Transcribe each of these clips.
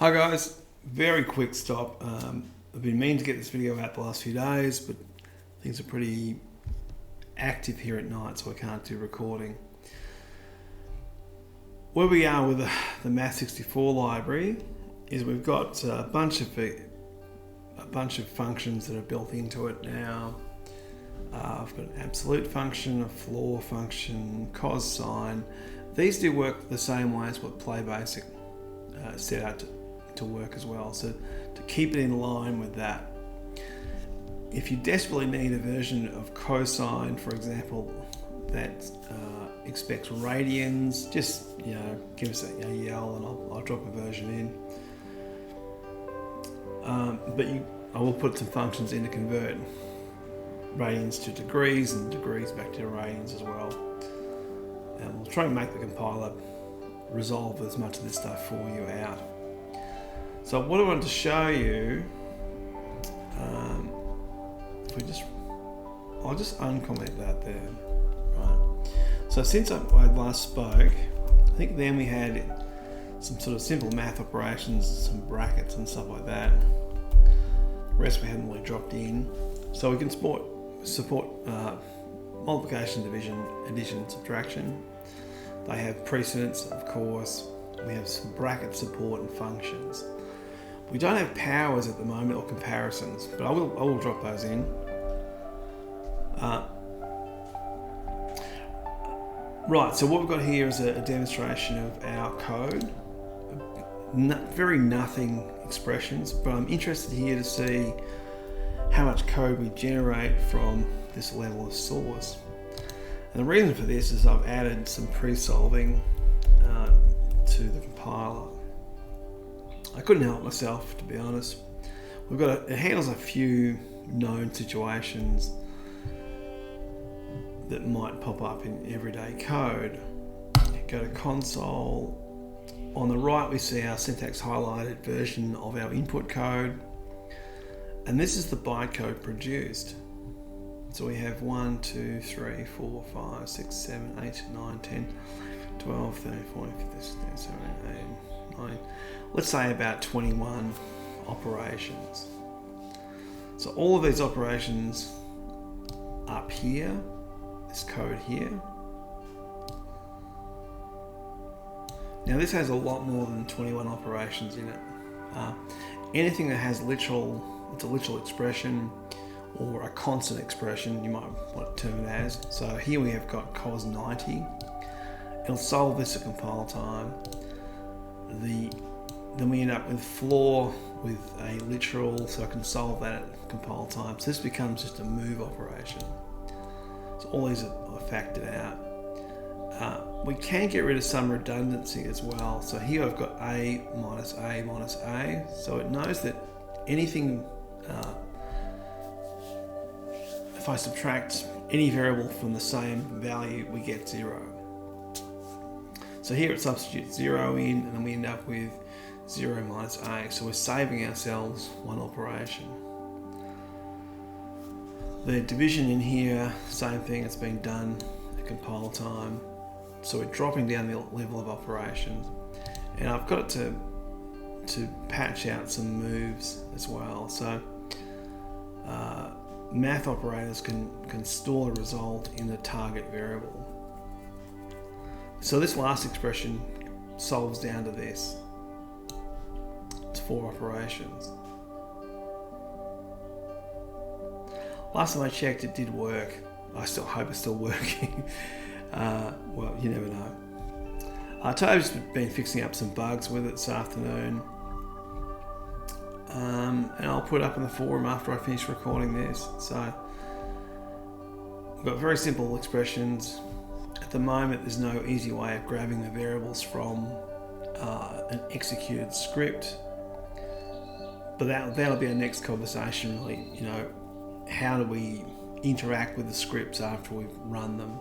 Hi guys, very quick stop. I've been meaning to get this video out the last few days, but things are pretty active here at night, so I can't do recording. Where we are with the Math64 library is we've got a bunch of functions that are built into it now. I've got an absolute function, a floor function, cos, sine. These do work the same way as what PlayBASIC set out to work as well. So to keep it in line with that, if you desperately need a version of cosine, for example, that expects radians, just give us a yell and I'll drop a version in. I will put some functions in to convert radians to degrees and degrees back to radians as well. And we'll try and make the compiler resolve as much of this stuff for you out. So what I wanted to show you, I'll just uncomment that there, right? So since I last spoke, I think then we had some sort of simple math operations, some brackets and stuff like that. The rest we hadn't really dropped in. So we can support multiplication, division, addition, subtraction. They have precedence, of course. We have some bracket support and functions. We don't have powers at the moment or comparisons, but I will drop those in. Right, so what we've got here is a demonstration of our code. Very nothing expressions, but I'm interested here to see how much code we generate from this level of source. And the reason for this is I've added some pre-solving to the compiler. I couldn't help myself, to be honest. It handles a few known situations that might pop up in everyday code. Go to console. On the right we see our syntax highlighted version of our input code. And this is the bytecode produced. So we have 1, 2, 3, 4, 5, 6, 7, 8, 9, 10, 12, 13, 14, 15, 16, 17, 18, 19. Let's say about 21 operations. So all of these operations up here, this code here. Now this has a lot more than 21 operations in it. Anything that has it's a literal expression or a constant expression, you might want to term it as. So here we have got cos 90. It'll solve this at compile time. Then we end up with floor with a literal, so I can solve that at compile time. So this becomes just a move operation. So all these are factored out. We can get rid of some redundancy as well. So here I've got a minus a minus a. So it knows that anything, if I subtract any variable from the same value, we get 0. So here it substitutes 0 in, and then we end up with 0 minus a. So we're saving ourselves one operation. The division in here, same thing, it's been done at compile time. So we're dropping down the level of operations. And I've got it to patch out some moves as well. So math operators can store the result in the target variable. So this last expression solves down to this. It's 4 operations. Last time I checked, it did work. I still hope it's still working. Well, you never know. Toby's been fixing up some bugs with it this afternoon. And I'll put it up in the forum after I finish recording this. So we've got very simple expressions. At the moment, there's no easy way of grabbing the variables from an executed script. But that'll be our next conversation, really. How do we interact with the scripts after we've run them?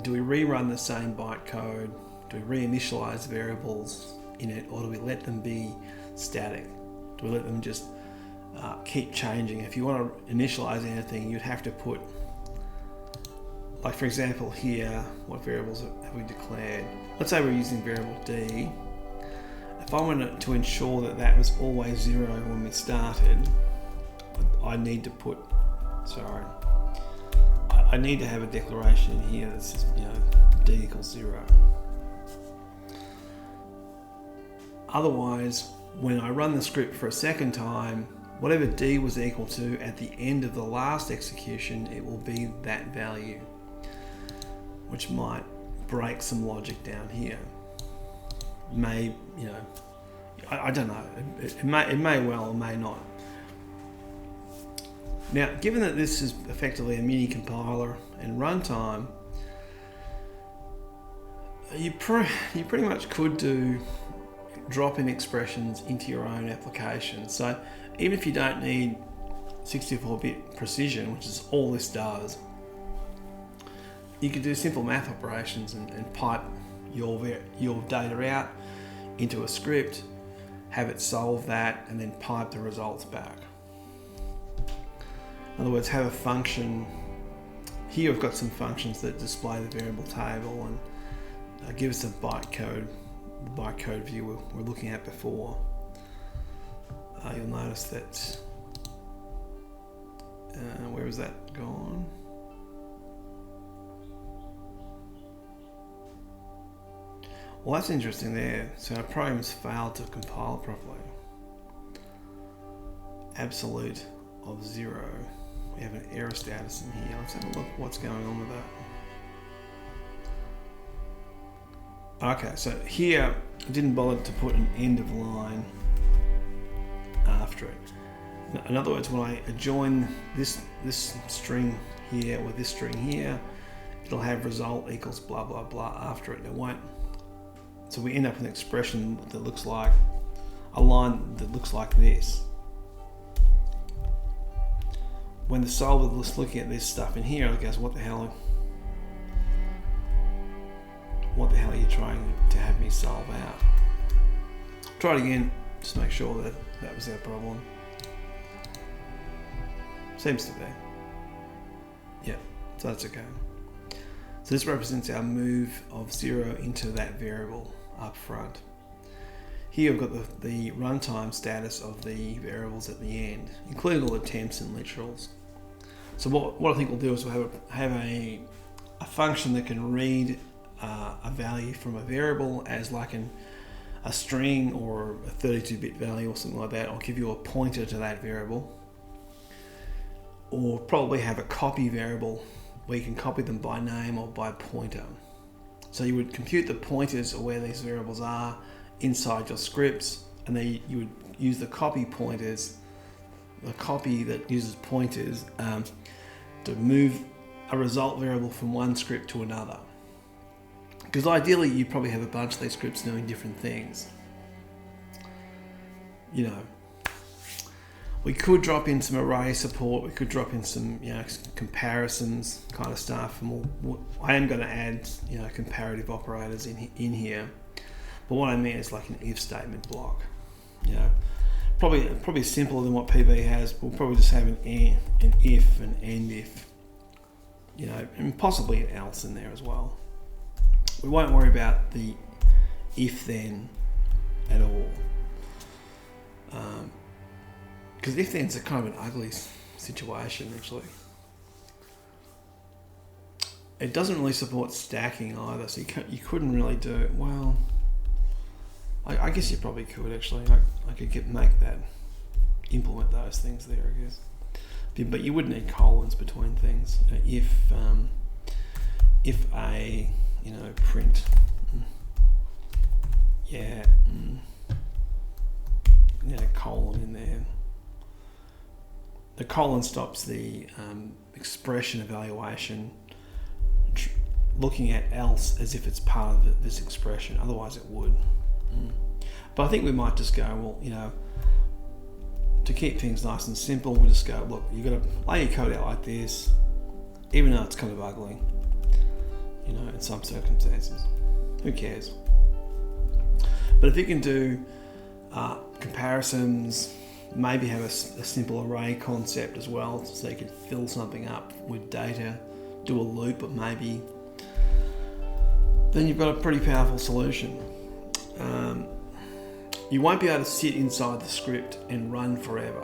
Do we rerun the same bytecode? Do we reinitialize variables in it, or do we let them be static? Do we let them just keep changing? If you want to initialize anything, you'd have to put, like for example here, what variables have we declared? Let's say we're using variable d. if I wanted to ensure that that was always 0 when we started, I need to put, I need to have a declaration in here that says, d equals 0. Otherwise, when I run the script for a second time, whatever d was equal to at the end of the last execution, it will be that value, which might break some logic down here. I don't know. It may well or may not. Now, given that this is effectively a mini compiler and runtime, you pretty much could do drop-in expressions into your own application. So even if you don't need 64-bit precision, which is all this does, you could do simple math operations and pipe your data out into a script, have it solve that, and then pipe the results back. In other words, have a function. Here we've got some functions that display the variable table and give us the bytecode view we're looking at before. You'll notice that, where is that gone? Well, that's interesting there. So our program's failed to compile properly. Absolute of 0. We have an error status in here. Let's have a look what's going on with that. Okay, so here I didn't bother to put an end of line after it. In other words, when I adjoin this string here with this string here, it'll have result equals blah blah blah after it. It won't. So we end up with an expression that looks like a line that looks like this. When the solver is looking at this stuff in here, it goes, what the hell are you trying to have me solve out? Try it again, just make sure that that was our problem. Seems to be. Yeah, so that's okay. So this represents our move of 0 into that variable up front. Here we've got the runtime status of the variables at the end, including all the temps and literals. So what I think we'll do is we'll have a function that can read a value from a variable as like a string or a 32-bit value or something like that. I'll give you a pointer to that variable. Or probably have a copy variable where you can copy them by name or by pointer. So you would compute the pointers of where these variables are inside your scripts, and then you would use the copy pointers, the copy that uses pointers, to move a result variable from one script to another. Because ideally you probably have a bunch of these scripts doing different things. We could drop in some array support, we could drop in some comparisons kind of stuff, and I am going to add comparative operators in here. But what I mean is like an if statement block. Probably simpler than what PB has. We'll probably just have an if, an end if, and possibly an else in there as well. We won't worry about the if then at all. Because if then's a kind of an ugly situation actually. It doesn't really support stacking either, so you couldn't really do it. Well, I guess you probably could actually. I could implement those things there, I guess. But you would need colons between things. If a print, colon in there. The colon stops the expression evaluation looking at else as if it's part of this expression. Otherwise, it would. But I think we might just go, to keep things nice and simple, we'll just go, look, you've got to lay your code out like this, even though it's kind of ugly, in some circumstances. Who cares? But if you can do comparisons, maybe have a simple array concept as well, so you could fill something up with data, do a loop, but maybe, then you've got a pretty powerful solution. you won't be able to sit inside the script and run forever.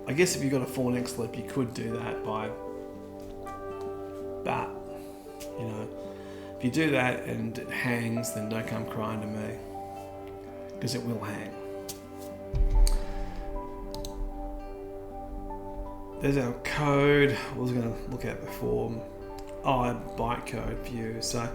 I guess if you've got a for next loop, you could do that but, you know, if you do that and it hangs, then don't come crying to me, because it will hang. There's our code I was going to look at before. Oh, bytecode view. So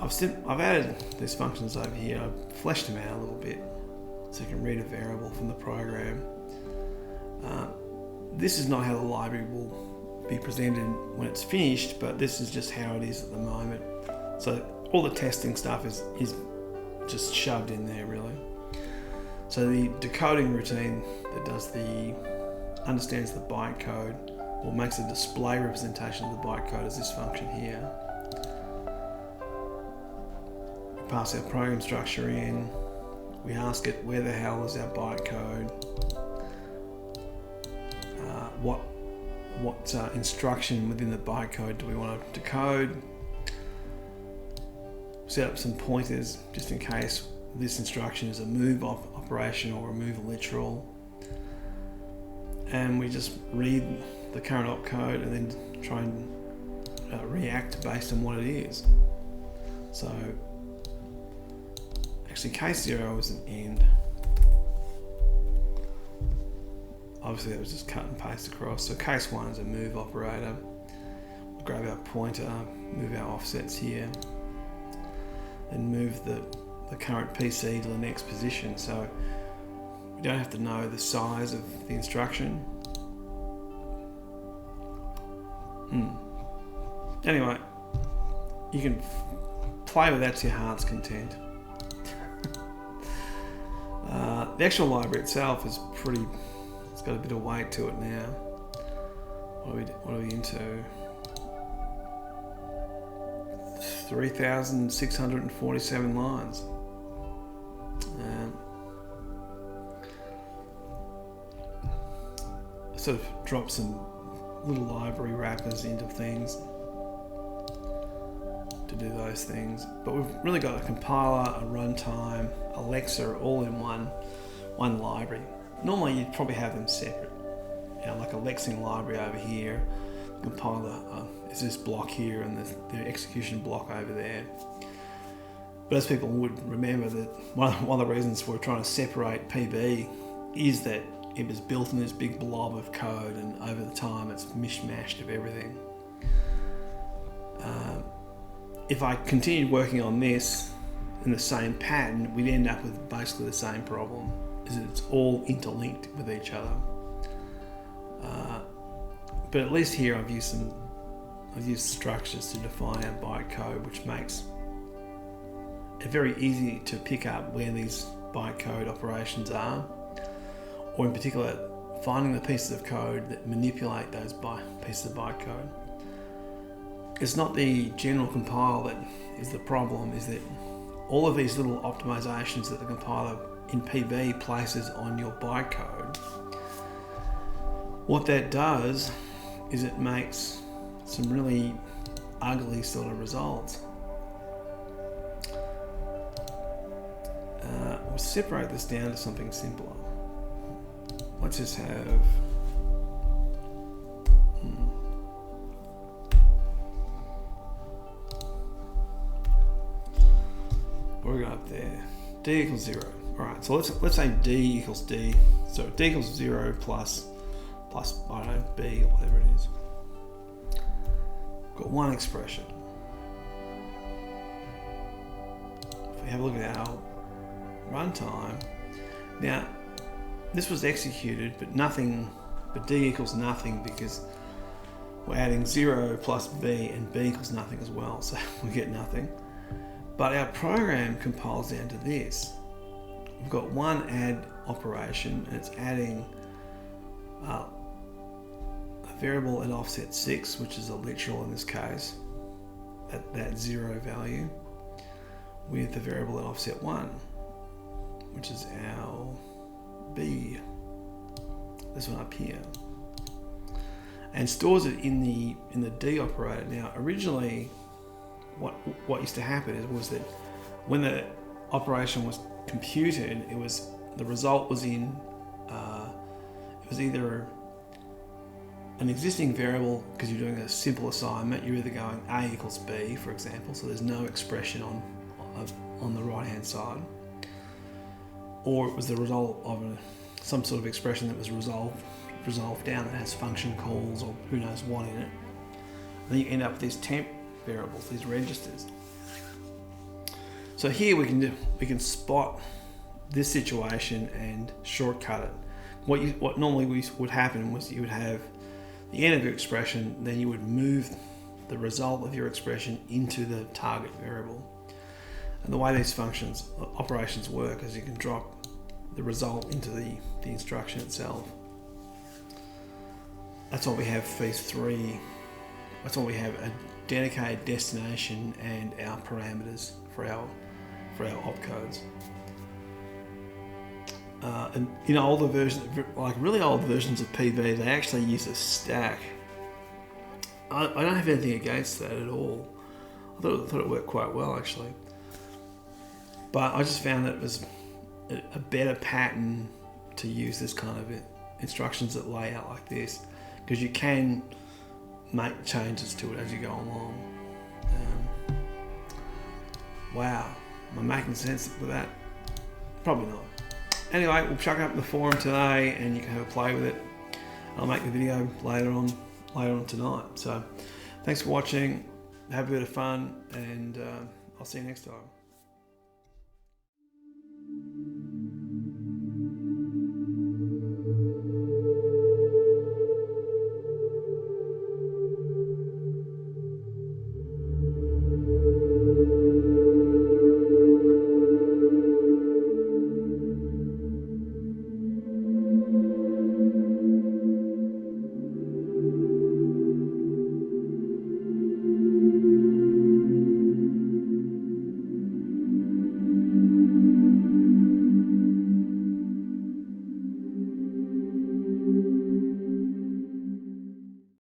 I've added these functions over here. I've fleshed them out a little bit so you can read a variable from the program. This is not how the library will be presented when it's finished, but this is just how it is at the moment. So all the testing stuff is just shoved in there, really. So the decoding routine that understands the bytecode or makes a display representation of the bytecode is this function here. We pass our program structure in. We ask it where the hell is our bytecode. What instruction within the bytecode do we want to decode? Set up some pointers just in case this instruction is a move operation or a move literal. And we just read the current opcode and then try and react based on what it is. So actually case 0 is an end. Obviously that was just cut and paste across. So case 1 is a move operator. We'll grab our pointer, move our offsets here, and move the current PC to the next position. So we don't have to know the size of the instruction. Anyway, you can play with that to your heart's content. The actual library itself is it's got a bit of weight to it now. What are we into? 3,647 lines. Sort of drop some little library wrappers into things to do those things, but we've really got a compiler, a runtime, Alexa, all in one library. Normally you'd probably have them separate, like a Lexing library over here, compiler is this block here, and the execution block over there. But as people would remember, that one of the reasons we're trying to separate PB is that it was built in this big blob of code, and over the time it's mishmashed of everything. If I continued working on this in the same pattern, we'd end up with basically the same problem, is that it's all interlinked with each other. But at least here I've used structures to define our bytecode, which makes it very easy to pick up where these bytecode operations are, or in particular finding the pieces of code that manipulate those pieces of bytecode. It's not the general compile that is the problem, is that all of these little optimizations that the compiler in PB places on your bytecode, what that does is it makes some really ugly sort of results. We'll separate this down to something simpler. Let's just have what we got up there? D equals 0. Alright, so let's say D equals D. So D equals 0 plus I don't know, B or whatever it is. Got one expression. If we have a look at our runtime, now this was executed, but D equals nothing, because we're adding 0 plus B, and B equals nothing as well, so we get nothing. But our program compiles down to this. We've got one add operation, and it's adding a variable at offset 6, which is a literal in this case, at that 0 value, with the variable at offset 1, which is our B, this one up here, and stores it in the D operator. Now originally what used to happen was that when the operation was computed, the result was in it was either an existing variable, because you're doing a simple assignment. You're either going a equals b, for example, so there's no expression on the right hand side, or it was the result of some sort of expression that was resolved down, that has function calls or who knows what in it. And then you end up with these temp variables, these registers. So here we can spot this situation and shortcut it. What normally would happen was you would have the end of your expression, then you would move the result of your expression into the target variable. And the way these operations work is you can drop the result into the instruction itself. That's why we have for these three. That's why we have a dedicated destination and our parameters for our opcodes. And older versions, like really old versions of PV, they actually use a stack. I don't have anything against that at all. I thought it worked quite well actually. But I just found that it was a better pattern to use this kind of instructions that lay out like this, because you can make changes to it as you go along. Wow, am I making sense with that? Probably not. Anyway, we'll chuck it up in the forum today and you can have a play with it. I'll make the video later on tonight. So thanks for watching, have a bit of fun, and I'll see you next time.